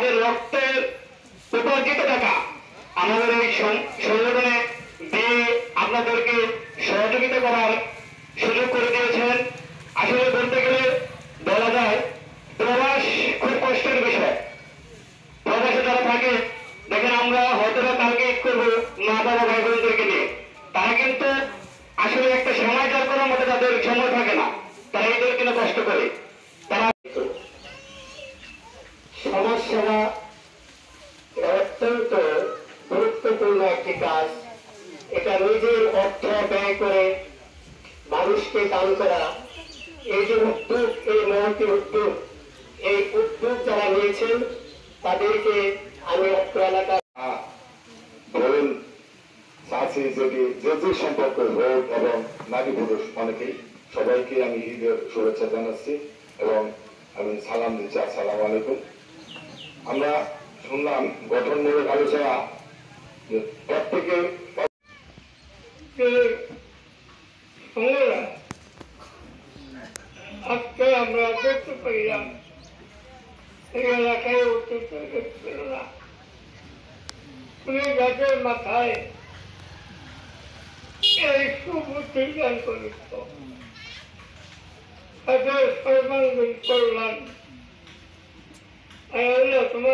তাদের রক্তের উপার্জিত টাকা আমাদের এই সংগঠনে দিয়ে আপনাদেরকে সহযোগিতা করার সুযোগ করে দিয়েছেন। আসলে বলতে গেলে বলা যায় প্রবাস খুব কষ্টের বিষয়। প্রবাসে যারা থাকে দেখেন, আমরা হয়তো কালকে ঈদ করবো মা বাবা ভাই বোনদেরকে নিয়ে, তারা কিন্তু আসলে একটা সময় যার করার মতো তাদের সময় থাকে না, তারা ঈদের কিনে কষ্ট করে। তারা সমাজ সেবা অত্যন্ত গুরুত্বপূর্ণ একটি কাজ। এটা নিজের অর্থ ব্যয় করে মানুষকে দান করা, এই যে উদ্যোগ, এই মহতি উদ্যোগ, এই উদ্যোগ যারা নিয়েছেন তাদেরকে আমি অত্র এলাকা ধরুন চাষি যদি যে সম্পর্ক হোক এবং নারী পুরুষ অনেকেই সবাইকে আমি ঈদের শুভেচ্ছা জানাচ্ছি এবং আমি সালাম দিচ্ছি, আসসালামু আলাইকুম। আমরা শুনলাম গঠনমূলক আলোচনা, প্রত্যেকে আজকে আমরা দেখতে পাইলাম এই এলাকায় উত্তর ছিল না। উনি গাছের মাথায় এই সুবুদ্ধি জ্ঞান করিত, তাদের সর্বাঙ্গীন করলাম। তোমার